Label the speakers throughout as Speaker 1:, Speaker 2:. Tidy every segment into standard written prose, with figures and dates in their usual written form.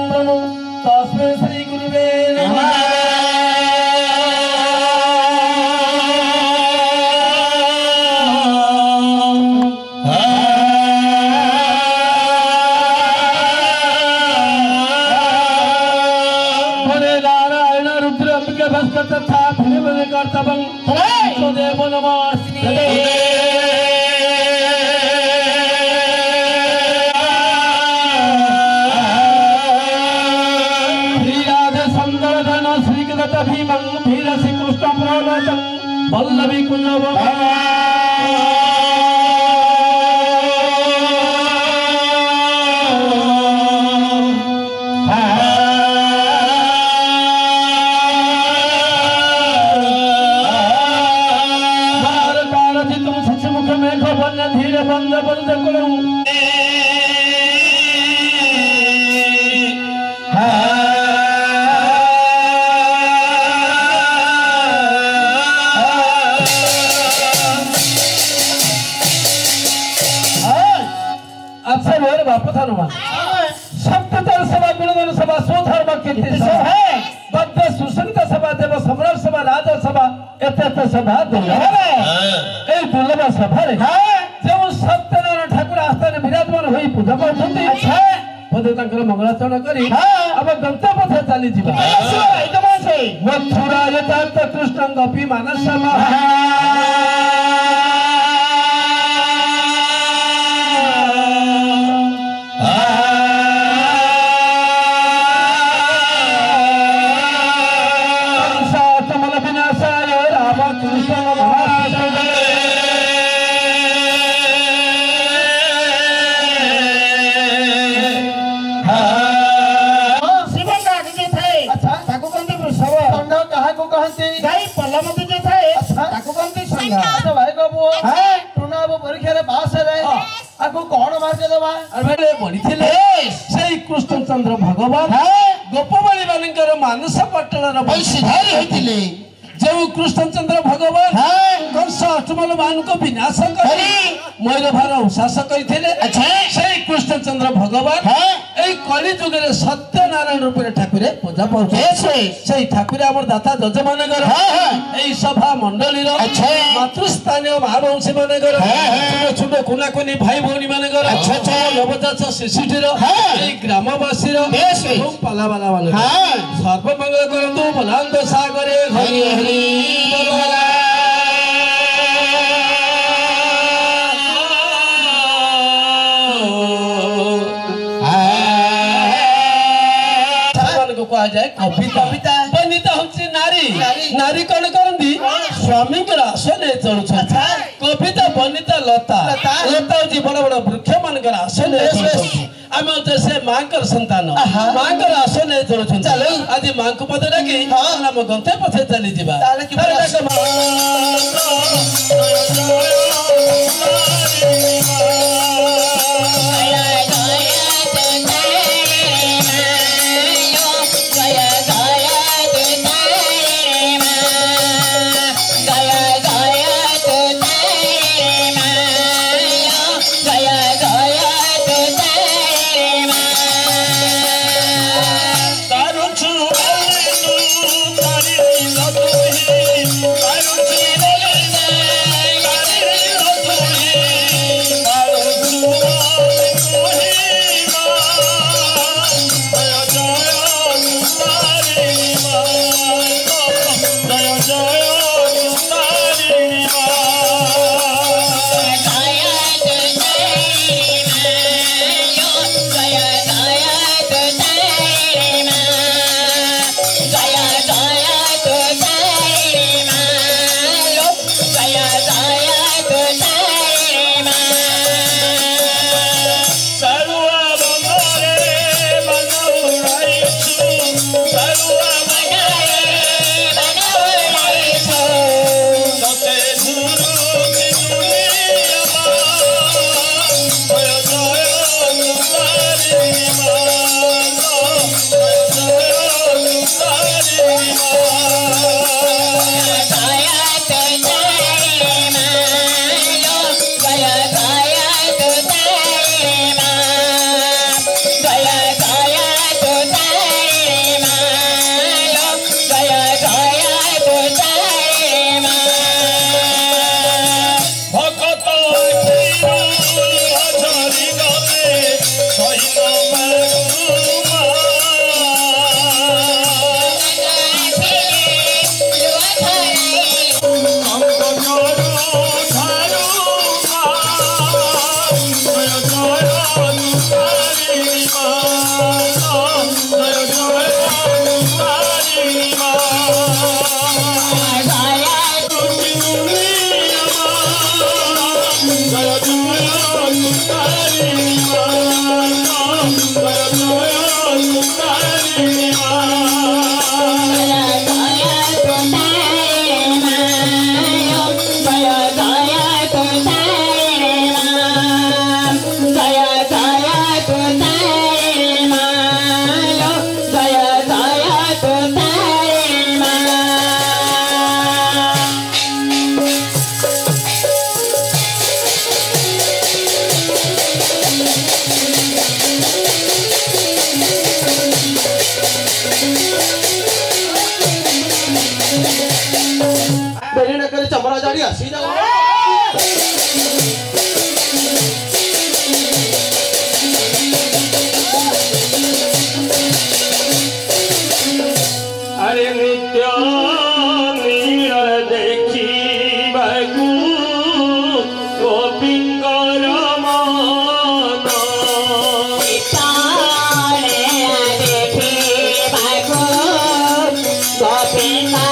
Speaker 1: ब्रह्म तस्मै श्री गुरुवे नमः। तथा भिन्न कर्तव्यं देव नमस्ते। श्रीराधे सुंदरधन श्रीकृत भीमं वीर श्रीकृष्ण प्रणतं वल्लभी कुंजव धीरे बंद बंद करूं अच्छा मेरे बापू था नुमान सप्ततर सभा गुणगण सभा स्वधर्म कीर्ति सभा बद्ध सुसंगत सभा देव सम्राट सभा राजा सभा एत सभा दुर्लभ ए दुर्लभ सभा रे जो सत्यनारायण ठाकुर आस्थान विराजमान होई पूजा करछन्ती अच्छा पदे तांकर मंगलाचरण करी अब गंतव्य चली जीवा एकदम छै मथुरा यथार्थ कृष्ण गोपी मानस कृष्णचंद्र भगवान गोपबाणी मानकर मानस पट्टन वैश्यधारी होते जो कृष्णचंद्र भगवान कंस अष्टमल मान को विनाश कर मयूर भार उशास करते कृष्णचंद्र भगवान कली जुग सत्यनारायण रूप ठाकुर पूजा पाते ठाकुर आम दाता जज मान सभा मंडली मातृस्थानीय महावंशी मान छोट कुना कुनी भाई भौणी मान नवजात शिशुटीर ग्रामवासी पालाबाला मान सर्वमंगल करतु बलांत सागरे हरि हरि कविता बनिता होची नारी नारी कौन करती स्वामी आसन चलु कविता बनिता लता लता होची बड़ बड़ वृक्ष मान आसन आम से माँ संतान माँ आसन चलु आज माँ को पद डाकी आम गंते पथे चली जा
Speaker 2: Thank you. ଏଠି ଆସି ଯାଉ
Speaker 3: अरे नित्य नील देखी बगु गोपिंगर मान
Speaker 4: देखी बगु गोपिंगर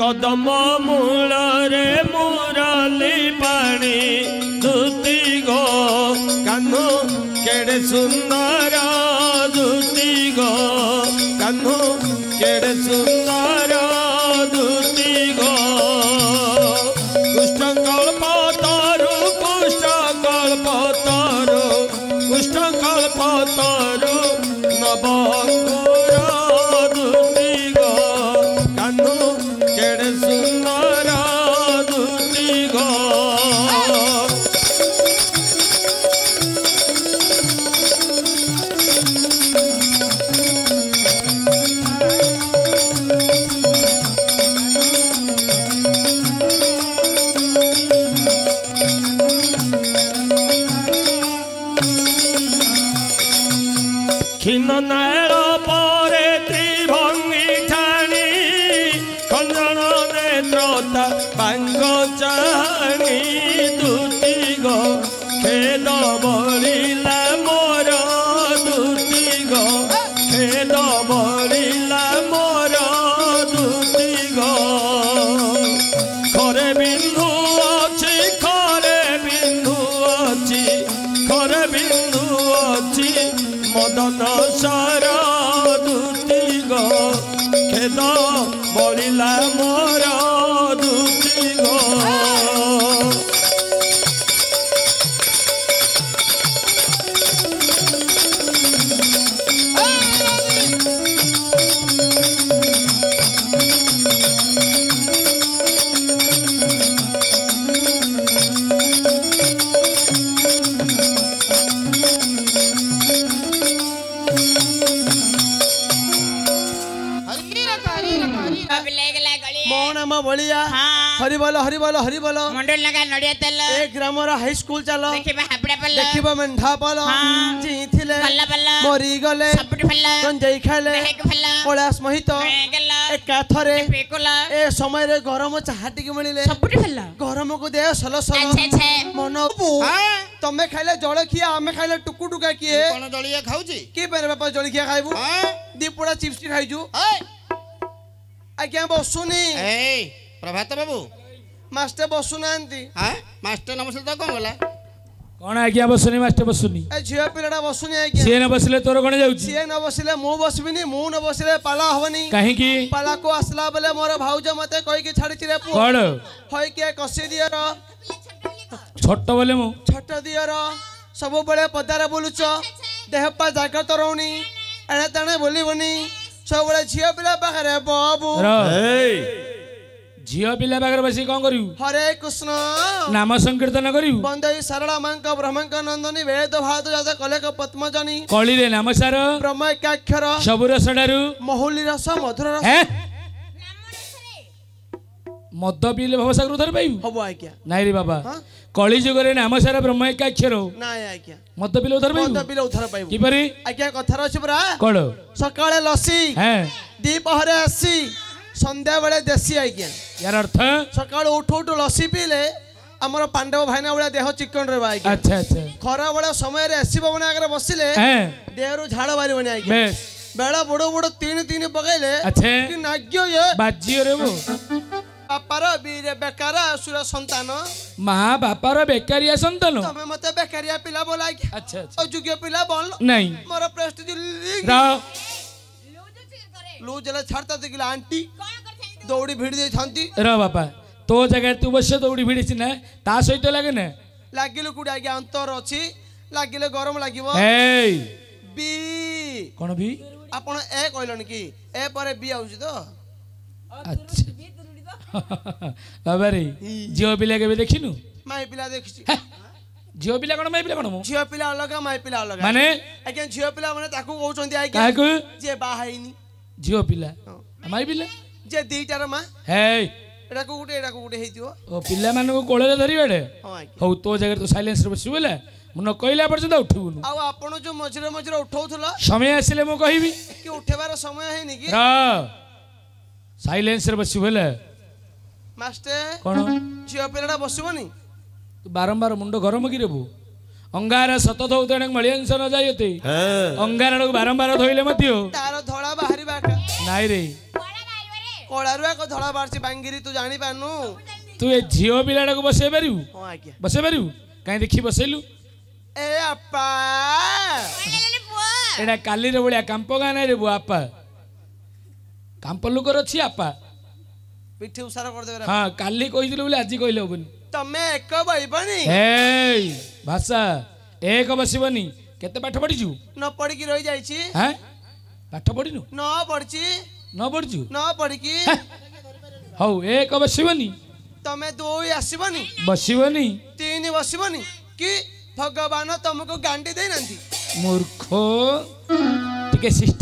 Speaker 3: कदम मूल रे मुरली पानी धुती गो कान्हू केड़े सुंदर धुती गो कान्हू केड़े सुंदर धुती गो कुष्ठकल्पतरु कुष्ठकल्पतरु कुष्ठकल्पतरु नवकुर धुती गो कान्हू केड़े सुंदर धुती गो खिन नैल परे त्रिभंगी ठाणी खंजन नेत्रता बांग चाणी धुती गो खेद बलिला मोर धुती गो खेद बलिला मोर धुती गो खरे बिंदु अछि खरे बिंदु अछि खरे बिंदु अछि मदन सार धुती गो खेद बलिला मोर धुती गो
Speaker 2: बलिया हरि बोलो हरि बोलो हरि बोलो
Speaker 4: मंडल लगा नडिया तेल
Speaker 2: एक ग्रामर हाई स्कूल चलो
Speaker 4: देखिबा हाबड़ा पल्ल
Speaker 2: देखिबा मेंढा पालो जी थिले
Speaker 4: पल्ला पल्ला
Speaker 2: मरी गले
Speaker 4: सबटी फल्ला
Speaker 2: गंजाई खाले
Speaker 4: महक फल्ला
Speaker 2: कलास मोहित
Speaker 4: गल्ला
Speaker 2: एकाथरे
Speaker 4: पेकोला
Speaker 2: ए समय रे गरम चाहा टिके मिलिले
Speaker 4: सबटी फल्ला
Speaker 2: गरम को दे सलो सलो
Speaker 4: अच्छा अच्छा
Speaker 2: मन तमे खाइले जळखिया आमे खाइले टुकु टुका किए
Speaker 5: कोन जळिया खाउची
Speaker 2: की बेरे बापा जळखिया खाइबु दीपुड़ा चिप्स खाइजु ଆଜ୍ଞା ବସୁନି
Speaker 5: ଏଇ ପ୍ରଭାତ ବାବୁ
Speaker 2: ମାଷ୍ଟର ବସୁନାହାନ୍ତି
Speaker 5: ହଁ ମାଷ୍ଟର ନମସ୍କାର ତ କଣ ଗଲା
Speaker 3: କଣ ଆଜ୍ଞା ବସୁନି ମାଷ୍ଟର ବସୁନି
Speaker 2: ଏ ଝିଅ ପିଲାଟା ବସୁନି ଆଜ୍ଞା
Speaker 3: ସିଏ ନ ବସିଲେ ତୋର କଣ ଯାଉଛି
Speaker 2: ସିଏ ନ ବସିଲେ ମୁଁ ବସିବିନି ମୁଁ ନ ବସିଲେ ପାଲା ହବନି
Speaker 3: କାହିଁକି
Speaker 2: ପାଲାକୁ ଆସିଲା ବେଲେ ମୋର ଭାଉଜ ମତେ କହିକି ଛାଡିଛି ରେ ପୁଅ
Speaker 3: କଣ
Speaker 2: ହଇକି କଷି ଦିଅର
Speaker 3: ଛୋଟ ବୋଲେ ମୁଁ
Speaker 2: ଛୋଟ ଦିଅର ସବୁବେଳେ ପଦାରେ ବୁଲୁଛ ଦେହ ପା ଜାଗା ତ ରହୁନି ଏଣେ ତେଣେ ବୁଲିବନି ସବୁବେଳେ ଝିଅ ପିଲା ପାଖରେ ବାବୁ
Speaker 3: ଝିଅ ପିଲା ପାଖରେ ବସିକି କଣ କରିବୁ
Speaker 2: ହରେ କୃଷ୍ଣ
Speaker 3: ନାମ ସଂକୀର୍ତ୍ତନ କରିବୁ
Speaker 2: ବନ୍ଦେଇ ସାରଳା ମାଙ୍କ ବ୍ରହ୍ମଙ୍କ ନନ୍ଦନୀ ବେଦ ଭାତ ଜାତ କଲେକ ପଦ୍ମଜନୀ
Speaker 3: କଳିରେ ନାମ ସାର
Speaker 2: ବ୍ରହ୍ମ ଏକାକ୍ଷର
Speaker 3: ସବୁ ରସଡାରୁ
Speaker 2: ମହୁଲି ରସ ମଧୁର ରସ
Speaker 3: ମଦ ପିଇଲେ ଭବସାଗର ଉଦ୍ଧାର ପାଇବୁ
Speaker 2: ହବ ଆଜ୍ଞା
Speaker 3: ନାଇଁ ରେ ବାବା
Speaker 2: ହଁ?
Speaker 3: କଳି ଯୁଗରେ ନାମ ସାର ବ୍ରହ୍ମ ଏକାକ୍ଷର
Speaker 2: ନାଇଁ ଆଜ୍ଞା
Speaker 3: ମଦ ପିଇଲେ ଉଦ୍ଧାର ପାଇବୁ
Speaker 2: ମଦ ପିଲେ ଉଦ୍ଧାର ପାଇବୁ
Speaker 3: କିପରି
Speaker 2: ଆଜ୍ଞା କଥାର ଅଛି ପରା
Speaker 3: କଣ
Speaker 2: ସକାଳେ ଲସି
Speaker 3: ହଁ
Speaker 2: ଦ୍ୱିପହରେ ଆସି ସନ୍ଧ୍ୟା ବେଳେ ଦେଶୀ ଆଜ୍ଞା
Speaker 3: यार अर्थ
Speaker 2: ସକାଳୁ ଉଠୁ ଉଠୁ ଲସି ପିଇଲେ ଆମର ପାଣ୍ଡବ ଭାଇନା ଭଳିଆ ଦେହ ଚିକଣ ରହିବ ଆଜ୍ଞା
Speaker 3: अच्छा अच्छा
Speaker 2: ଖରା ବେଳ ସମୟରେ ଏସି ପବନ ଆଗରେ ବସିଲେ
Speaker 3: हैं
Speaker 2: ଦେହରୁ ଝାଳ ବାହାରିବନି ଆଜ୍ଞା
Speaker 3: बेस
Speaker 2: ବେଳ ବୁଡୁ ବୁଡୁ ତିନି ତିନି ପକେଇଲେ
Speaker 3: अच्छे
Speaker 2: କି ନାଗ୍ୟ ଇଏ
Speaker 3: बाजियो रे वो
Speaker 2: ବାପାର ବୀର ବେକାର ଅସୁର ସନ୍ତାନ
Speaker 3: माँ बापार बेकारिया संतान
Speaker 2: ତମେ ମତେ ବେକାରିଆ ପିଲା ବୋଲ ଆଜ୍ଞା
Speaker 3: अच्छा अच्छा
Speaker 2: ଅଯୋଗ୍ୟ ପିଲା ବୋଲ
Speaker 3: नहीं
Speaker 2: ମୋର ପ୍ରେଷ୍ଟିଜ
Speaker 3: रहो
Speaker 2: ଲୁଜ ହେଲେ ଛାଡତା ଦେଖିଲା ଆଣ୍ଟି ଦୌଡ଼ି ଭିଡ଼ି ଦେଇଥାନ୍ତି
Speaker 3: रहो बापा तो जगह तू बस दौड़ी भिड़ी ना ता सहित लगे ना
Speaker 2: ଲାଗିଲେ କୋଉଠି ଆଜ୍ଞା ଅନ୍ତର ଅଛି ଲାଗିଲେ ଗରମ ଲାଗିବ
Speaker 3: ए
Speaker 2: ବି
Speaker 3: कौन भी
Speaker 2: ଆପଣ ଏ କହିଲନି କି ଏ ପରେ ବି ଆଉଛି ତ
Speaker 3: अच्छा बाबा रे झील पिला के देखिनु
Speaker 2: ମାଇ ପିଲା ଦେଖିଛି
Speaker 3: झील पिला कौन माई पिला कौन
Speaker 2: ଝିଅ ପିଲା ଅଲଗା ମାଇ ପିଲା ଅଲଗା
Speaker 3: माने
Speaker 2: ଆଜ୍ଞା ଝିଅ ପିଲା ମାନେ ତାକୁ କହୁଛନ୍ତି ଆଜ୍ଞା
Speaker 3: काकू
Speaker 2: ଯିଏ ବାହା ହେଇନି
Speaker 3: झील पिला माई पिला
Speaker 2: ଯେ ଦିଟାର ମା
Speaker 3: हे
Speaker 2: ଏଟାକୁ ଗୋଟେ ହେଇଥିବ
Speaker 3: ओ पिला मानको कोळे धरिबेडे
Speaker 2: ହଁ ଆଜ୍ଞା
Speaker 3: ହଉ ତୋ ଜାଗାରେ ତ ସାଇଲେନ୍ସ ରେ ବସିବୁ ହେଲା ମୁଁ ନ କହିଲା ପର୍ଯ୍ୟନ୍ତ ଉଠିବୁନୁ
Speaker 2: ଆଉ ଆପଣ ଯୋଉ ମଝିରେ ମଝିରେ ଉଠଉଥିଲ
Speaker 3: ସମୟ ଆସିଲେ ମୁଁ କହିବି
Speaker 2: କି ଉଠେଇବାର ସମୟ ହେଇନି କି
Speaker 3: ର ସାଇଲେନ୍ସ ରେ ବସିବୁ ହେଲା
Speaker 2: ମାଷ୍ଟର
Speaker 3: କଣ
Speaker 2: ଝିଅ ପିଲାଟା ବସିବନି
Speaker 3: ତୁ ବାରମ୍ବାର ମୁଣ୍ଡ ଗରମ କି ରେବୁ ଅଙ୍ଗାର ସତ ଧଉତେଣ ମଳିଅଂଶ ନ ଯାଇତେ ଅଙ୍ଗାର ବାରମ୍ବାର ଧୋଇଲେ ମଧ୍ୟ
Speaker 2: ତାର ଧଳା ବାହାରିବା ଏକା
Speaker 3: ନାଇଁ ରେ
Speaker 2: କଳାରୁ ଏକ ଧଳା ବାହାରିଛି ବାଙ୍ଗିରି ତୁ ଜାଣିପାରୁନୁ
Speaker 3: ତୁ ଏ ଝିଅ ପିଲାଟାକୁ ବସେଇ ପାରିବୁ
Speaker 2: ହଁ ଆଜ୍ଞା
Speaker 3: ବସେଇ ପାରିବୁ କାହିଁ ଦେଖି ବସେଇଲୁ
Speaker 2: ଏ ଆପା
Speaker 3: ଏଇଟା କାଲିର ଭଳିଆ କାମ୍ପ ଗାଁ ନାଇଁ ରେ ବୁଆ ଆପା କାମ୍ପ ଲୋକର ଅଛି ଆପା
Speaker 2: ପିଠି ଉସାର କରିଦେବେ
Speaker 3: ହଁ କାଲି କହିଥିଲୁ ବୋଲି ଆଜି କହିଲେ ହବନି
Speaker 2: ତମେ ଏକ ବଇବନି
Speaker 3: ଏଇ ଭାଷା ଏକ ବସିବନି କେତେ ପାଠ ପଢିଛୁ
Speaker 2: ନ ପଢିକି ରହିଯାଇଛି
Speaker 3: ହାଁ ପାଠ ପଢିନୁ
Speaker 2: ନ ପଢିଛି
Speaker 3: ନ ପଢିଛୁ
Speaker 2: ନ ପଢିକି
Speaker 3: ହଉ ଏକ ବସିବନି
Speaker 2: ତମେ ଦୁଇ ଆସିବନି
Speaker 3: ବସିବନି
Speaker 2: ତିନି ବସିବନି କି ଭଗବାନ ତମକୁ ଗାଣ୍ଡି ଦେଇନାହାନ୍ତି
Speaker 3: ମୂର୍ଖ ଟିକେ ସିଷ୍ଟ